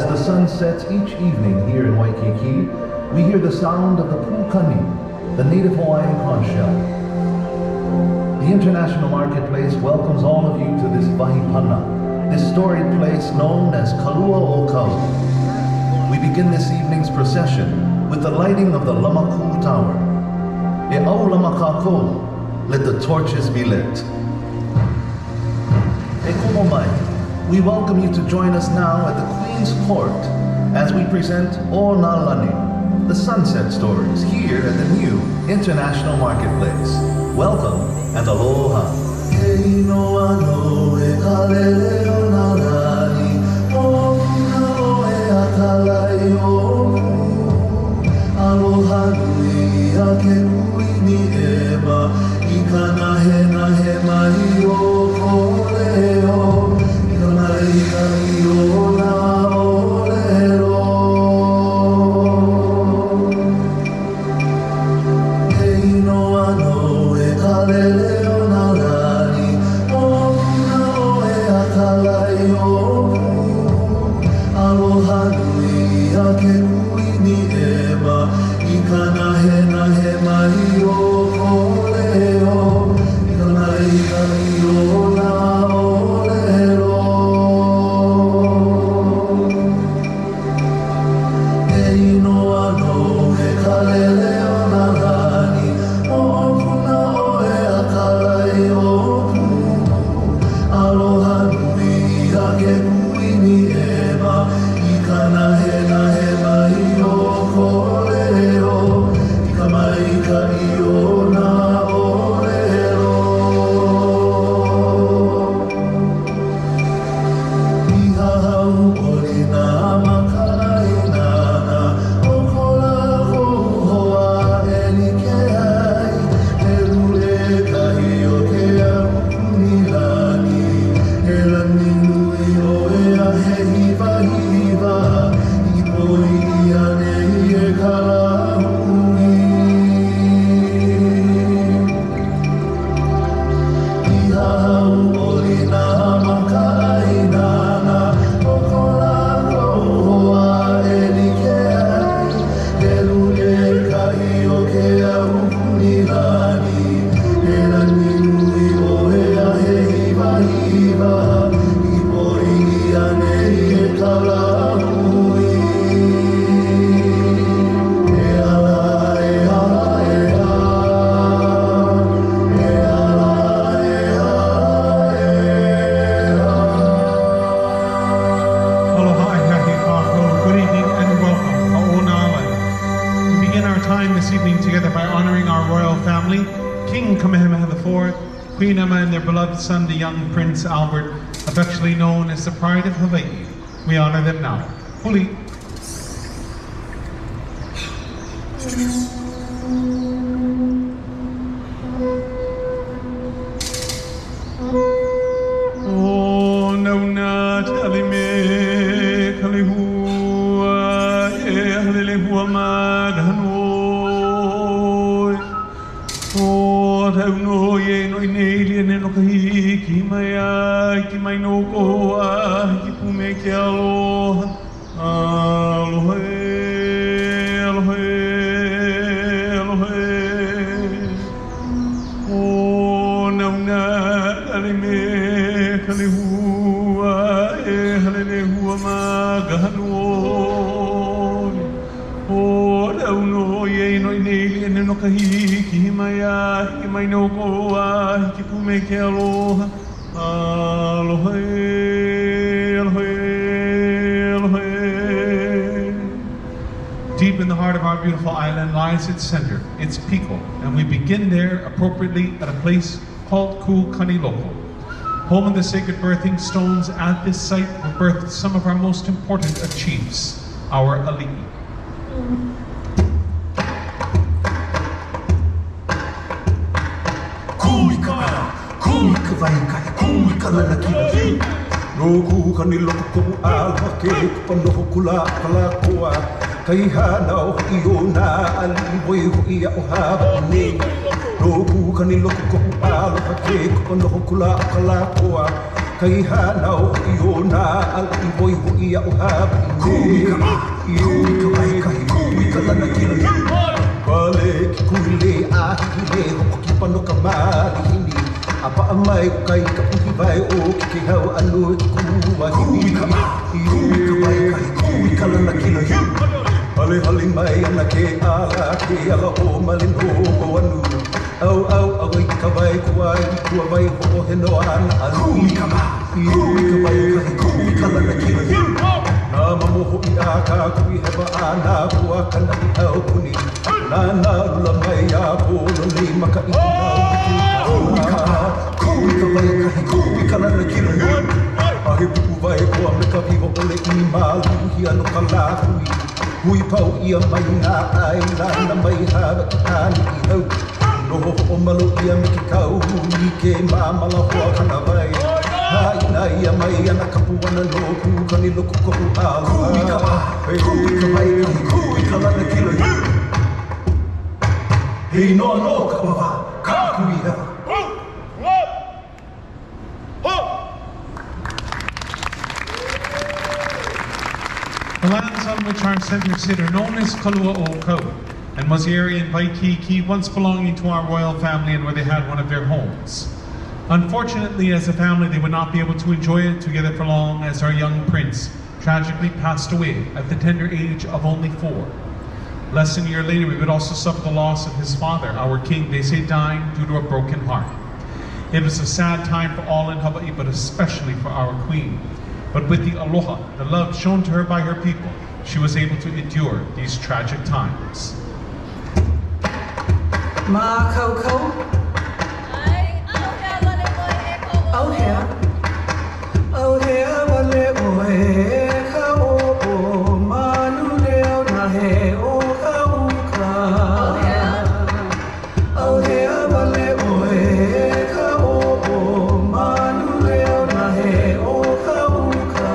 the sun sets each evening here in Waikiki, we hear the sound of the pukani, the native Hawaiian conch shell. The International Marketplace welcomes all of you to this vahipana, this storied place known as Kalua o Kau. We begin this evening's procession with the lighting of the Lamaku Tower. E au lamakako, let the torches be lit. E kumomai, we welcome you to join us now at the Queen's Court as we present O Nalani, the sunset stories here at the new International Marketplace. Welcome and aloha. Aloha nui a ke ui ni ema, I ka nahe mai o koleo, I ka marika I o na olelo. Ke inoa no e ka lele o na lani, o puna o e a ka lai o pu. Aloha nui a ke ui ni ema, I ka nahe mai o koleo, I ka marika I o na olelo. E inoa no e ka lele o na lani, o puna o e a ka lai o pu. Aloha nui a ke kui ni ema, I ka nahe mai o koleo, I ka marika I o na olelo. I hahau ori nā makarainana, o ko lako hoa e like ai, e lule kahi o ke aupuni lani, e lani nui o e a he hiva, I poi I ane I e kalahui. I hahau ori nā makarainana, o ko lako hoa e like ai, e lule kahi o ke aupuni lani, e lani nui o e a he hiva, I poi ane I e kalahui. E ala, e ala, e ala, e ala, e ala, e ala. Aloha ahiahi kākou. Good evening and welcome. Ha'ona'alai. We begin our time this evening together by honoring our royal family, King Kamehameha IV, Queen Emma and their beloved son, the young Prince Albert, affectionately known as the Pride of Hawaii. We honor them now. Huli. O nauna talime kalihua e halelehua magahanoi. O tauno ye no ineli ne no kahi ki mai ai ki mai no koa ki pume ke aloha. Aloha aloha aloha. O nauna talime kalihua e halelehua magahanoi. O tauno ye no ineli ne no kahi ki mai ai ki mai no koa ki pume ke aloha. Aloha aloha aloha. Deep in the heart of our beautiful island lies its center, its Piko, and we begin there appropriately at a place called Kahanamoku. Home of the sacred birthing stones, at this site were birthed some of our most important of chiefs, our ali'i. Kawika waika, kawika lalaki. Noku kaniloko komu alwa ke kupanoho kula kala koa. Kaihana o iona aliboi ho ia o hava ne. Noku kaniloko komu alwa ke kupanoho kula kala koa. Kai hanau iona al iboi hui au hapi ne. Kawika mai kawika lana kila. Wale ki kuile ahi le hoko ki pano ka mari hini. Apa amai ukai ka puhi vai o ki ke hau anu ki kuwa hini. Kawika mai kawika lana kila. Hale hale mai ana ke ala o malino o anu. Au ai ka vai kuai kua vai ho he no ana anu. Kawika mai kawika lana kila. Na mamoho I a ka kui hewa ana kua kana I au kuni. Na rula mai a polo nei maka I kawika vai kawika lana kila. Ahe pupu vai koa me ka viho ole I maluhi ano ka la hui. Hui pau ia mai ngā ai lana mai hawa I ani I hau. Noho o malo ia me ke kau ni ke mamala hoa kana vai. Hai na ia mai ana kapuana no kukani loko kohu aloha. Kawika mai kawika lana kila. Hei no ka wawa ka kui hewa. The lands on which our centre sit are known as Kalua'oko, and was the area in Waikiki once belonging to our royal family and where they had one of their homes. Unfortunately, as a family, they would not be able to enjoy it together for long as our young prince tragically passed away at the tender age of only 4. Less than a year later, we would also suffer the loss of his father, our king, they say dying due to a broken heart. It was a sad time for all in Hawaii, but especially for our queen. But with the aloha, the love shown to her by her people, she was able to endure these tragic times. Ma Coco. Oh here, wale oe ka o manu leo na he o ka uka. Oh here, wale oe ka o manu leo na he o ka uka.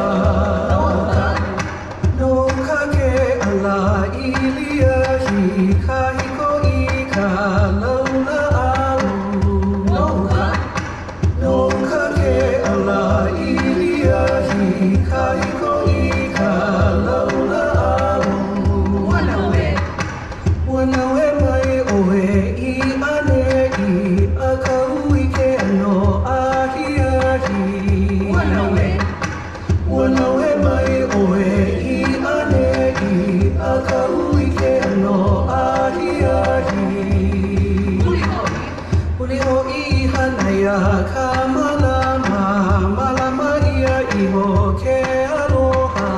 No ka ke ala ilia hi ka hiko I ka launa alu. No ka ke ala ilia hi ka hiko I ka launa alu. Wana we mai oe I ane I a ka hui ke ano ahi ahi. Wana we mai oe I ane I a ka hui ke ano ahi ahi. Huli ho I hanaya ka malama ia I ho ke aloha.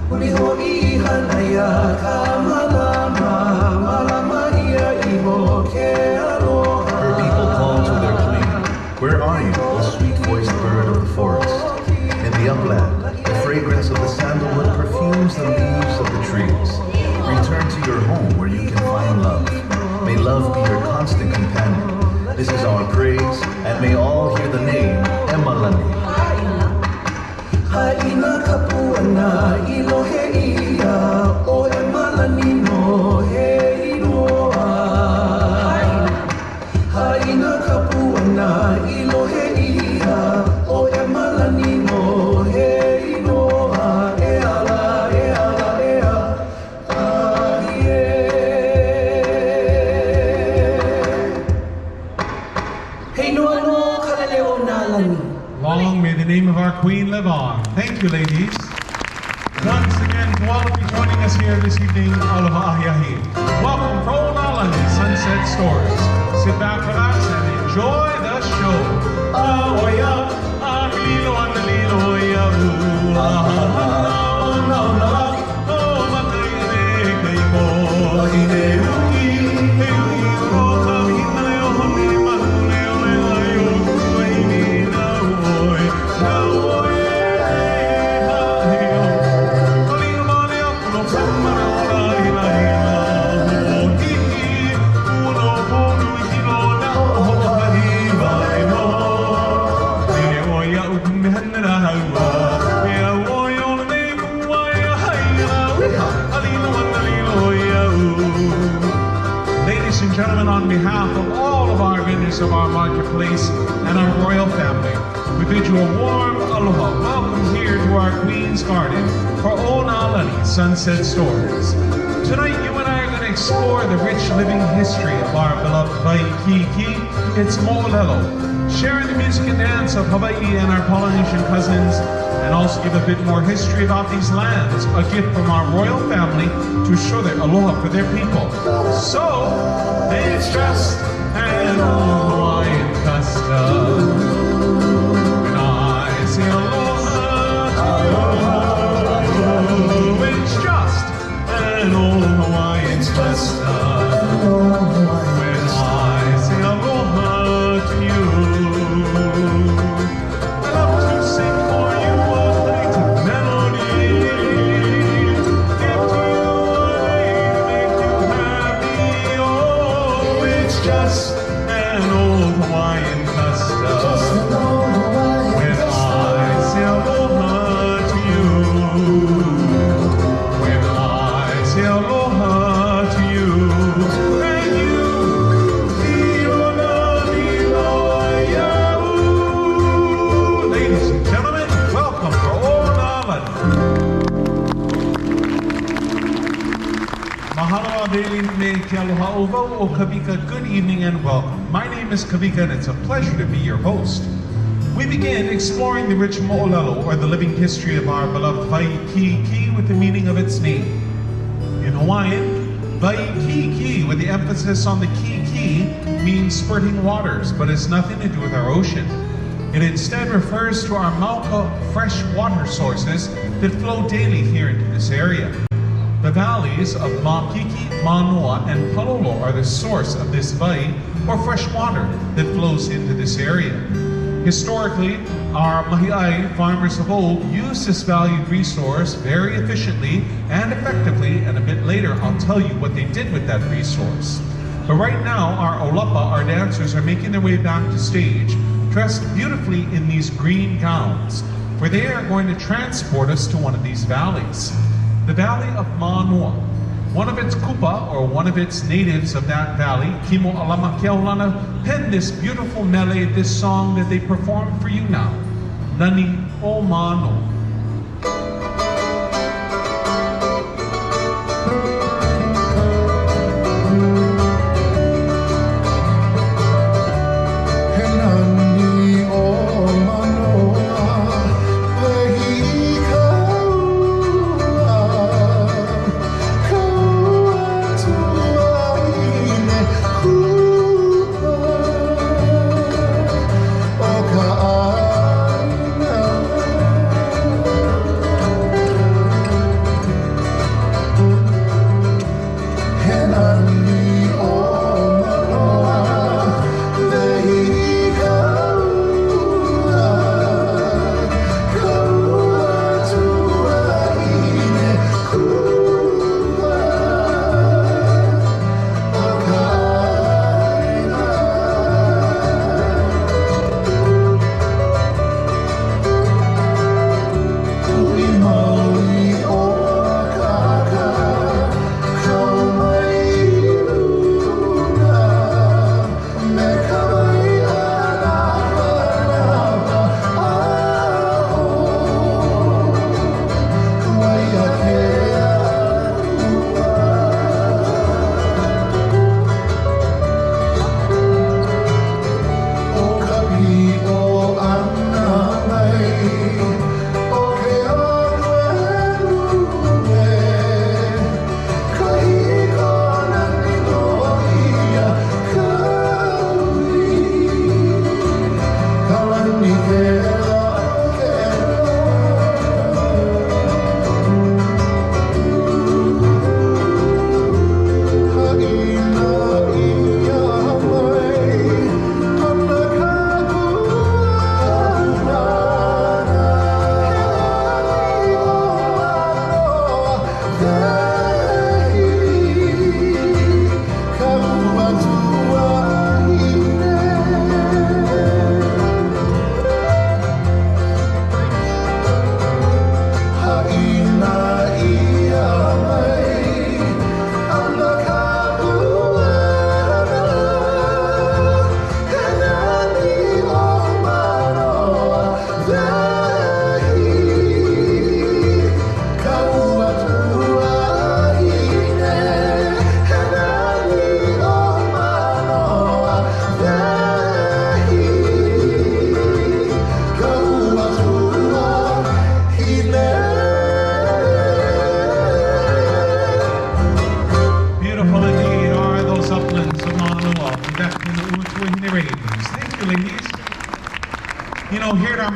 Huli ho I hanaya ka malama ia I ho ke aloha. Her people called to their queen, "Where are you, O sweet-voiced bird of the forest? In the upland, the fragrance of the sandalwood perfumes the leaves of the trees. Return to your home where you can find love. May love be your constant companion. This is our praise, and may all hear the name Emalani." Haina kapuana I lohe ia o Emalani no he iloa. Haina kapuana I lohe ia o Emalani no he iloa. E ala ahie. Hei noa no kaleleo nā lani. Long may the name of our queen live on. Thank you, ladies. Once again, to all of you joining us here this evening, aloha ahi ahi. Welcome for Old Island Sunset Stories. Sit back, relax, and enjoy the show. Aoia, alilo, analilo, ia, oh, matai, nei, mo, ine, ui, he, ui, o, ka, hina, leo, hone, mahu, leo, leo, ui, na, oi, na, oi, Ladies and gentlemen, on behalf of all of our vendors members of our marketplace, and our royal family, we bid you a warm aloha. Welcome here to our Queen's Garden for Onalani Sunset Stories. Tonight, you and I are going to explore the rich living history of our beloved Waikiki. It's Mo'olelo, sharing the music and dance of Hawaii and our Polynesian cousins, and also give a bit more history about these lands, a gift from our royal family to show their aloha for their people. So, it's just an old Hawaiian custom. When I say aloha to you, it's just an old Hawaiian custom. When I say aloha to you, I love to sing for you a plaintive melody. Give to you a lay to make you happy. Oh, it's just an old Hawaiian custom. When I say aloha to you, when I say aloha to you, and you feel the loyal. Ladies and gentlemen, welcome for Onalani. Mahalo Adeline me ke aloha ovo o Kawika. Good evening and welcome. My name is Kawika and it's a pleasure to be your host. We begin exploring the rich mo'olelo, or the living history of our beloved Waikiki, with the meaning of its name. In Hawaiian, Waikiki, with the emphasis on the kiki, means spurting waters, but it's nothing to do with our ocean. It instead refers to our Mauka fresh water sources that flow daily here into this area. The valleys of Makiki, Manoa, and Palolo are the source of this vai, or fresh water, that flows into this area. Historically, our mahi'ai farmers of old used this valued resource very efficiently and effectively, and a bit later I'll tell you what they did with that resource. But right now, our olapa, our dancers, are making their way back to stage, dressed beautifully in these green gowns, for they are going to transport us to one of these valleys. The Valley of Manoa. One of its kupa, or one of its natives of that valley, Kimo Alama Keaulana, penned this beautiful mele, this song that they perform for you now, Nani o Mano.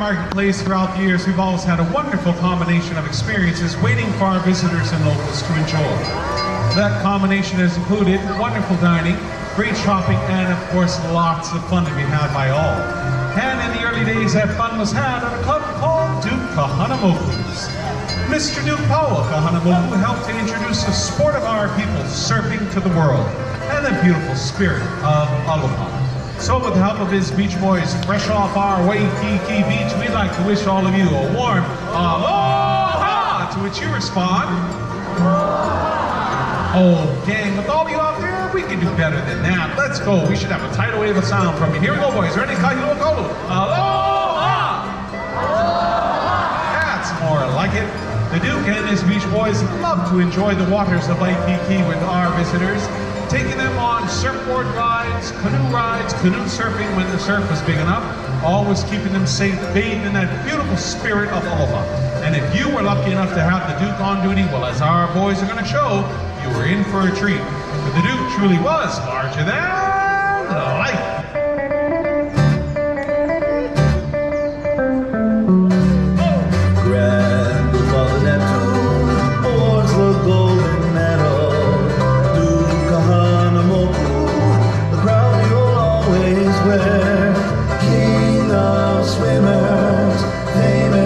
marketplace throughout the years, we've always had a wonderful combination of experiences waiting for our visitors and locals to enjoy. That combination has included wonderful dining, great shopping, and of course lots of fun to be had by all. And in the early days, that fun was had at a club called Duke Kahanamoku's. Mr. Duke Paua Kahanamoku helped to introduce the sport of our people surfing to the world and the beautiful spirit of aloha. So with the help of his beach boys fresh off our Waikiki beach, we'd like to wish all of you a warm aloha, to which you respond, oh gang, with all of you out there, we can do better than that. Let's go. We should have a tidal wave of sound from you. Here we go, boys. Ready? Kahanamoku. Aloha! That's more like it. The Duke and his beach boys love to enjoy the waters of Waikiki with our visitors, taking them on surfboard rides, canoe surfing when the surf was big enough, always keeping them safe, bathed in that beautiful spirit of aloha. And if you were lucky enough to have the Duke on duty, well, as our boys are going to show, you were in for a treat. But the Duke truly was larger than life.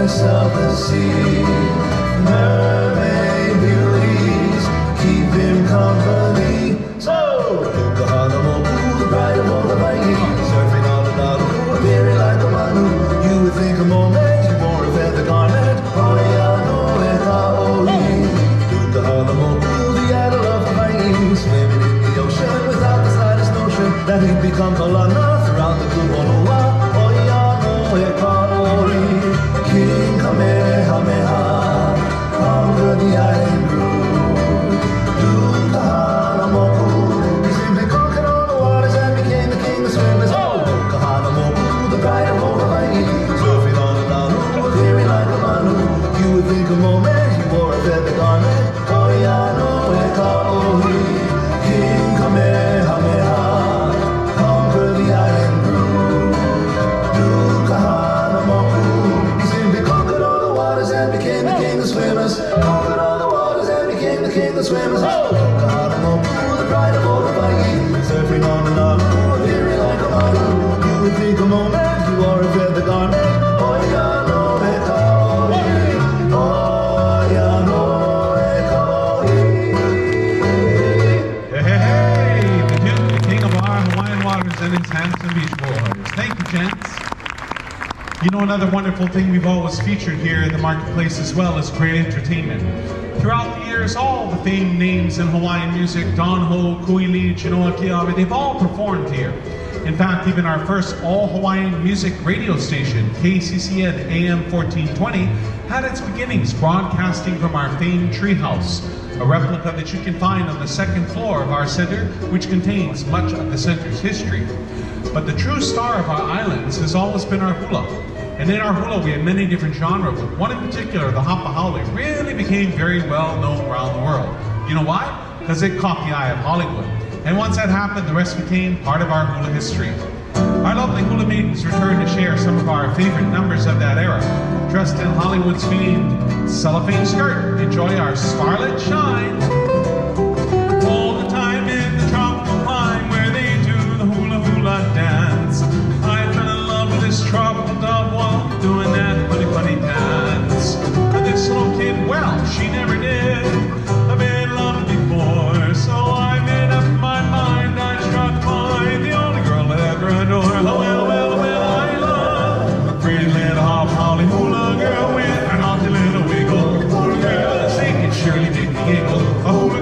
Of the sea, mermaid beauties keep him company. So, Kahanamoku, the bride of all the Waikiki, surfing on the Nauru, appearing like a manu. You would think a moment you wore a feather garment. Oh yeah, no, Kaoli. Kahanamoku, the idol of the Waikiki, swimming in the ocean without the slightest notion that he'd become Kalana throughout the Kuponua. Oh yeah, no, Kaoli. King Kamehameha, conquer the island group. Duke Kahanamoku, he simply conquered all the waters and became the king of swimmers. Oh, Duke Kahanamoku, the pride of all the Waikiki, surfing on the Nauru, appearing like a manu. You would think a moment he wore a feather garment. Oh yeah, no, Kaoli. King Kamehameha, conquer the island group. Duke Kahanamoku, and became the king of swimmers. Conquered all the waters and became the king of swimmers. Oh, Kahanamoku, the pride of all the Waikiki, surfing on the Nauru, appearing like a manu. You would think a moment you wore a feather garment. Oh yeah, no, Kaoli. Oh yeah, no, Kaoli. Hey, hey, hey! The Duke, the king of our Hawaiian waters, and his handsome beach boys. Thank you, gents. You know, another wonderful thing we've always featured here in the marketplace as well is great entertainment. Throughout the years, all the famed names in Hawaiian music, Don Ho, Kuili, Chinoa Kiawe, they've all performed here. In fact, even our first all-Hawaiian music radio station, KCCN AM 1420, had its beginnings broadcasting from our famed treehouse, a replica that you can find on the second floor of our center, which contains much of the center's history. But the true star of our islands has always been our hula. And in our hula, we have many different genres, but one in particular, the hapa haole, really became very well known around the world. You know why? Because it caught the eye of Hollywood. And once that happened, the rest became part of our hula history. Our lovely hula maidens return to share some of our favorite numbers of that era. Dressed in Hollywood's famed cellophane skirt, enjoy our Starlit Shine. All the time in the tropical clime where they do the hula hula dance. I fell in love with this tropical dove while doing that funny funny dance. But this little kid, well, she never did. I've been loved before, so I made up my mind I struck mine. The only girl that ever adore. Oh well, well, well, I love a pretty little hop holly hula girl with an naughty little wiggle. Hula girl, sing it surely make me giggle. A hula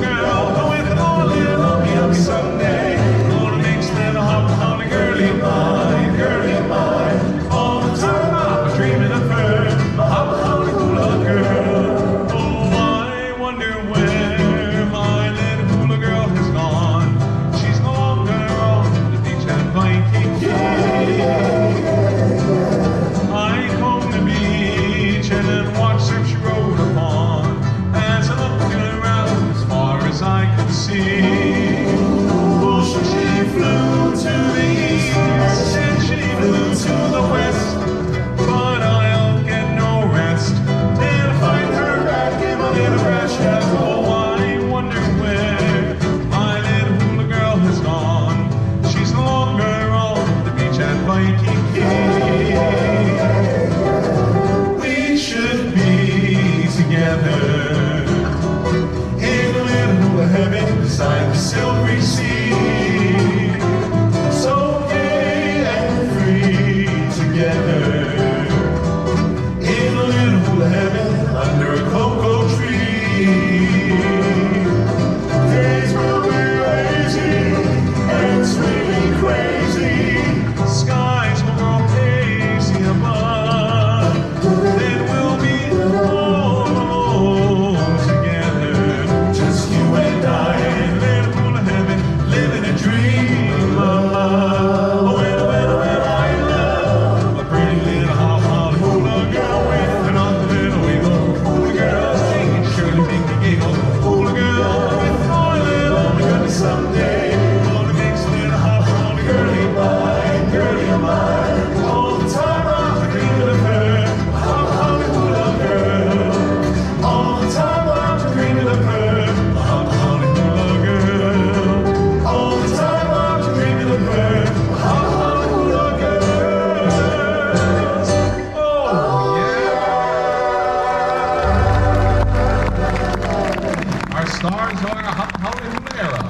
stars of our Hapa era.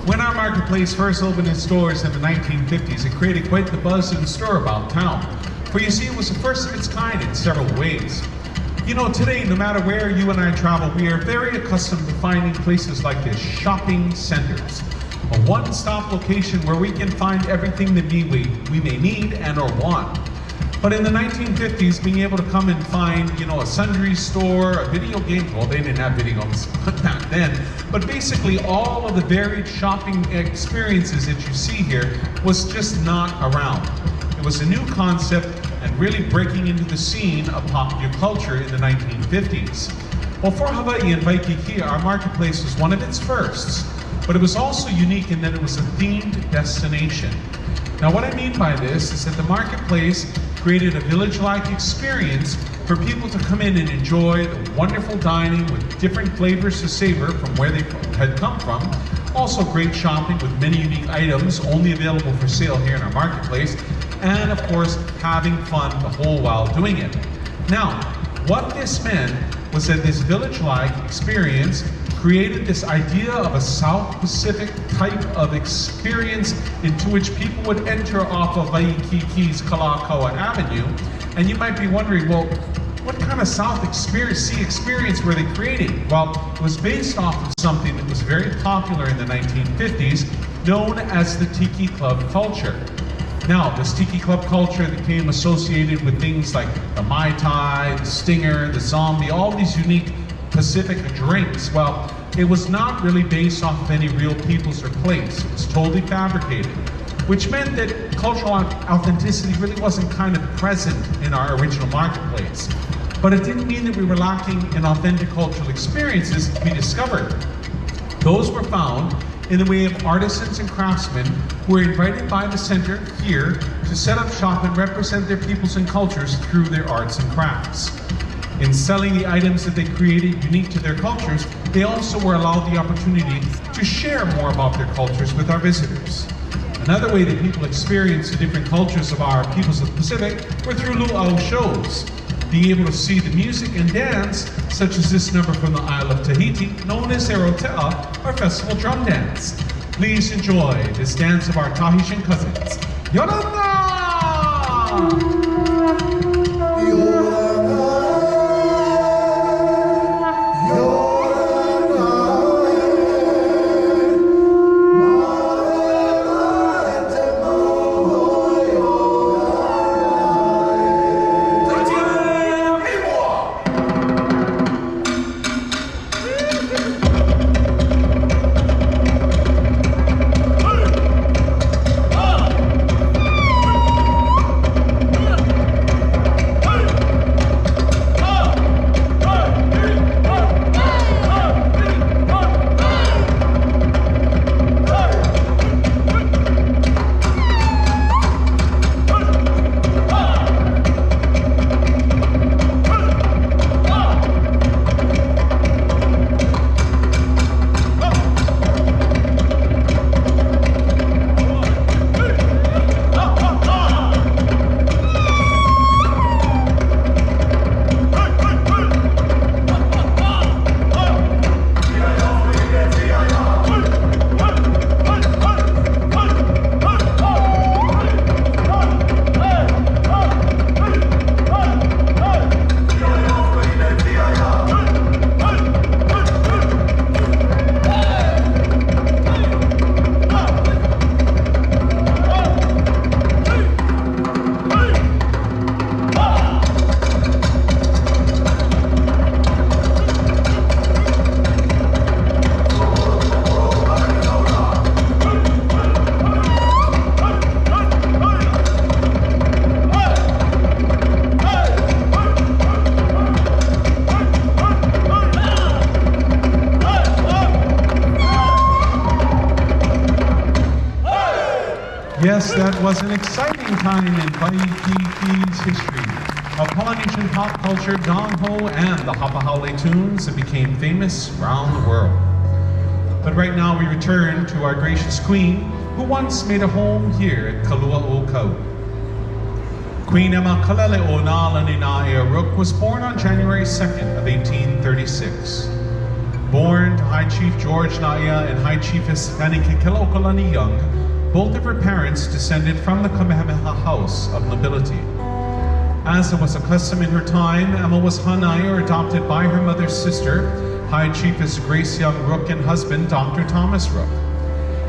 When our marketplace first opened its doors in the 1950s, it created quite the buzz and stir about town. For you see, it was the first of its kind in several ways. You know, today, no matter where you and I travel, we are very accustomed to finding places like this, shopping centers. A one-stop location where we can find everything that we may need and or want. But in the 1950s, being able to come and find, you know, a sundry store, a video game, well, they didn't have video games back then, but basically all of the varied shopping experiences that you see here was just not around. It was a new concept and really breaking into the scene of popular culture in the 1950s. Well, for Hawaii and Waikiki, our marketplace was one of its firsts, but it was also unique in that it was a themed destination. Now, what I mean by this is that the marketplace created a village-like experience for people to come in and enjoy the wonderful dining with different flavors to savor from where they had come from. Also great shopping with many unique items only available for sale here in our marketplace. And of course, having fun the whole while doing it. Now, what this meant was that this village-like experience created this idea of a South Pacific type of experience into which people would enter off of Waikiki's Kalakaua Avenue. And you might be wondering, well, what kind of South Sea experience were they creating? Well, it was based off of something that was very popular in the 1950s, known as the Tiki Club culture. Now, this Tiki Club culture became associated with things like the Mai Tai, the Stinger, the Zombie, all these unique Pacific drinks. Well, it was not really based off of any real peoples or place. It was totally fabricated, which meant that cultural authenticity really wasn't kind of present in our original marketplace. But it didn't mean that we were lacking in authentic cultural experiences to be discovered. Those were found in the way of artisans and craftsmen who were invited by the center here to set up shop and represent their peoples and cultures through their arts and crafts. In selling the items that they created unique to their cultures, they also were allowed the opportunity to share more about their cultures with our visitors. Another way that people experience the different cultures of our peoples of the Pacific were through luau shows. Being able to see the music and dance, such as this number from the Isle of Tahiti, known as Arotea, our festival drum dance. Please enjoy this dance of our Tahitian cousins. Yorana! Yes, that was an exciting time in Waikiki's history. Of Polynesian pop culture, Dongho, and the Hapa Haole tunes that became famous around the world. But right now we return to our gracious queen, who once made a home here at Kalua o Kau. Queen Emma Kalele o Nālani Nā e Rook was born on January 2nd of 1836. Born to High Chief George Naya and High Chiefess Kanikikilaukalani Young, both of her parents descended from the Kamehameha house of nobility. As it was a custom in her time, Emma was hanai or adopted by her mother's sister, High Chiefess Grace Young Rook, and husband Dr. Thomas Rook.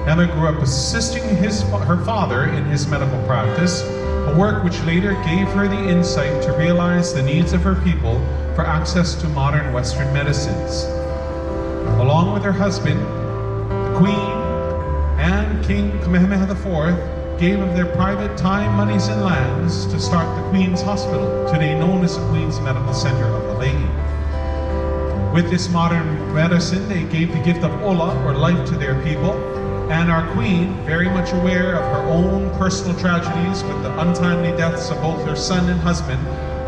Emma grew up assisting her father in his medical practice, a work which later gave her the insight to realize the needs of her people for access to modern Western medicines. Along with her husband, the Queen and King Kamehameha IV gave of their private time, monies, and lands to start the Queen's Hospital, today known as the Queen's Medical Center of Hawaii. With this modern medicine, they gave the gift of ola, or life, to their people, and our Queen, very much aware of her own personal tragedies with the untimely deaths of both her son and husband,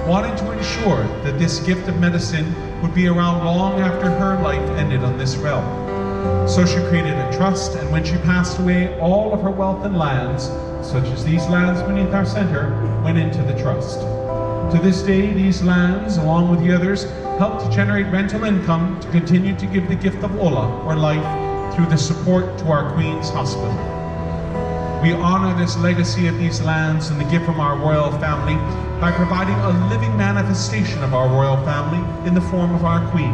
wanted to ensure that this gift of medicine would be around long after her life ended on this realm. So she created a trust, and when she passed away, all of her wealth and lands, such as these lands beneath our center, went into the trust. To this day, these lands, along with the others, help to generate rental income to continue to give the gift of ola, or life, through the support to our Queen's Hospital. We honor this legacy of these lands and the gift from our royal family by providing a living manifestation of our royal family in the form of our Queen.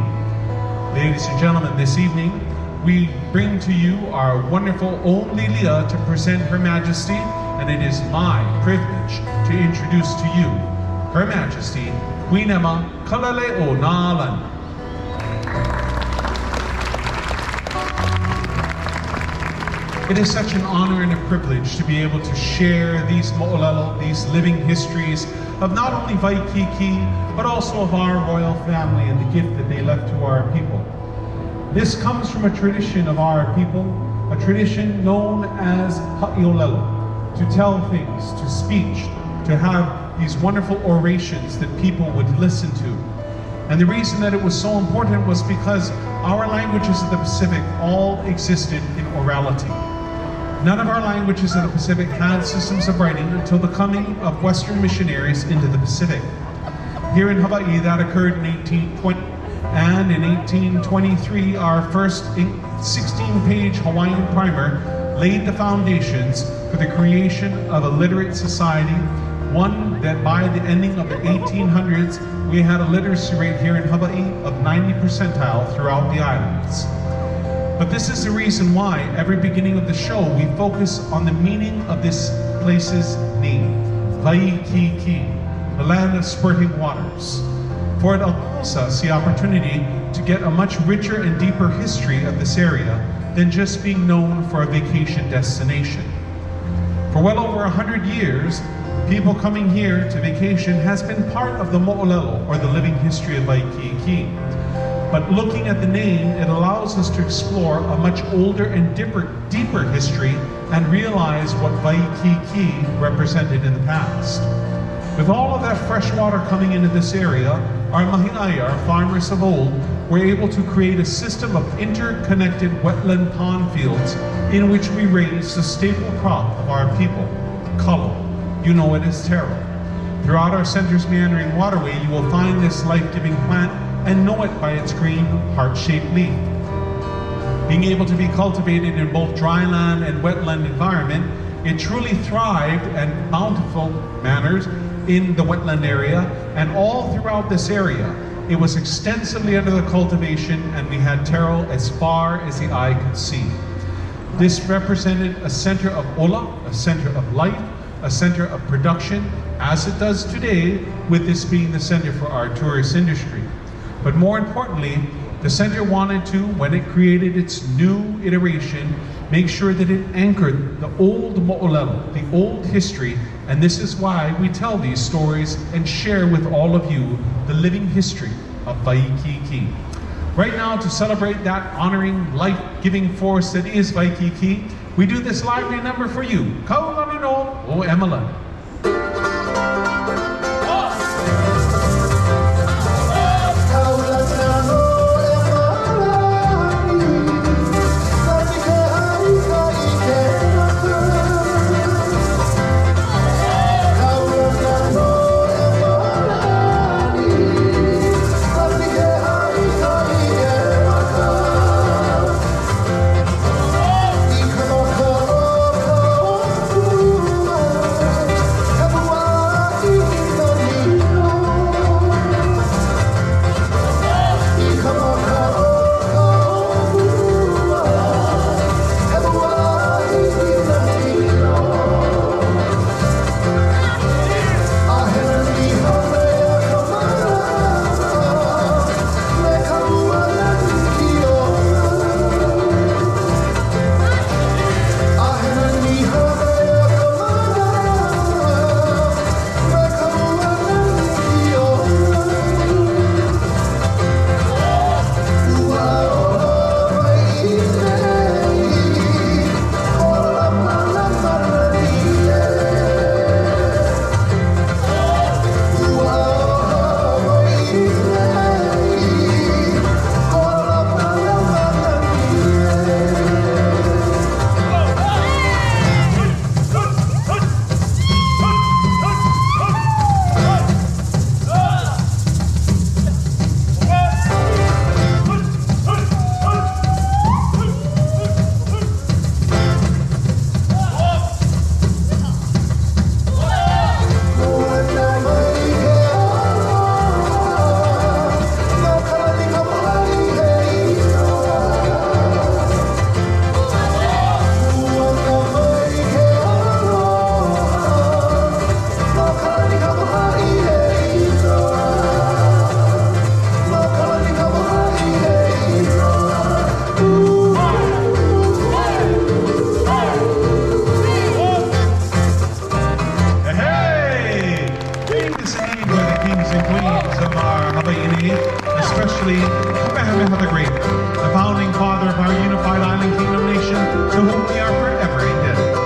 Ladies and gentlemen, this evening, we bring to you our wonderful own Lilia to present Her Majesty, and it is my privilege to introduce to you Her Majesty, Queen Emma Kalale o Naalan. It is such an honor and a privilege to be able to share these mo'olelo, these living histories of not only Waikiki, but also of our royal family and the gift that they left to our people. This comes from a tradition of our people, a tradition known as ha'iolelo, to tell things, to speech, to have these wonderful orations that people would listen to. And the reason that it was so important was because our languages of the Pacific all existed in orality. None of our languages in the Pacific had systems of writing until the coming of Western missionaries into the Pacific. Here in Hawaii, that occurred in 1820, and in 1823, our first 16-page Hawaiian primer laid the foundations for the creation of a literate society, one that by the ending of the 1800s, we had a literacy rate here in Hawaii of 90 percentile throughout the islands. But this is the reason why every beginning of the show we focus on the meaning of this place's name, Waikiki, the land of spurting waters. For it allows us the opportunity to get a much richer and deeper history of this area than just being known for a vacation destination. For well over 100 years, people coming here to vacation has been part of the mo'olelo, or the living history of Waikiki. But looking at the name, it allows us to explore a much older and deeper history and realize what Waikiki represented in the past. With all of that fresh water coming into this area, our mahi'ai, our farmers of old, were able to create a system of interconnected wetland pond fields in which we raise the staple crop of our people, kalo. You know it as taro. Throughout our center's meandering waterway, you will find this life-giving plant and know it by its green, heart-shaped leaf. Being able to be cultivated in both dryland and wetland environment, it truly thrived in bountiful manners in the wetland area, and all throughout this area, it was extensively under the cultivation, and we had taro as far as the eye could see. This represented a center of ola, a center of life, a center of production, as it does today, with this being the center for our tourist industry. But more importantly, the center wanted to, when it created its new iteration, make sure that it anchored the old mo'olelo, the old history, and this is why we tell these stories and share with all of you the living history of Waikiki. Right now, to celebrate that honoring, life-giving force that is Waikiki, we do this lively number for you. Kaulani no o Emmeline. Waikiki, especially Kamehameha the Great, the founding father of our unified island kingdom nation, to whom we are forever indebted.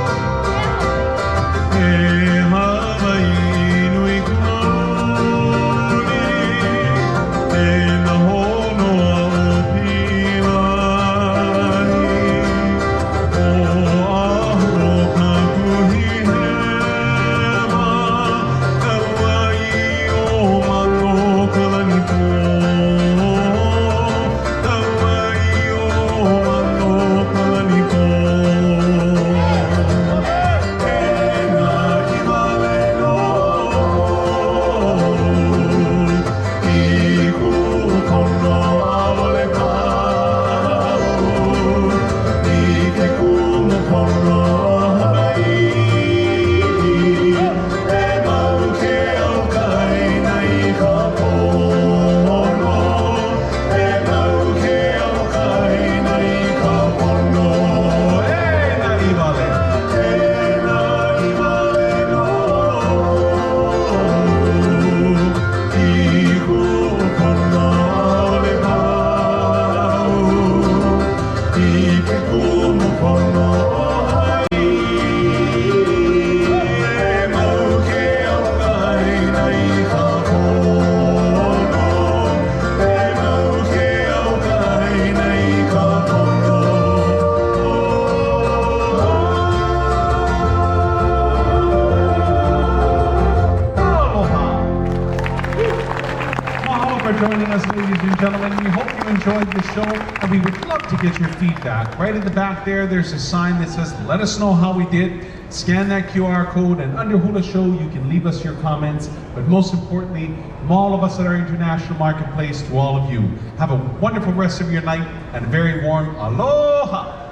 Joining us, ladies and gentlemen. We hope you enjoyed the show, and we would love to get your feedback. Right in the back there's a sign that says, let us know how we did. Scan that QR code, and under Hula Show, you can leave us your comments. But most importantly, from all of us at our international marketplace, to all of you, have a wonderful rest of your night, and a very warm aloha.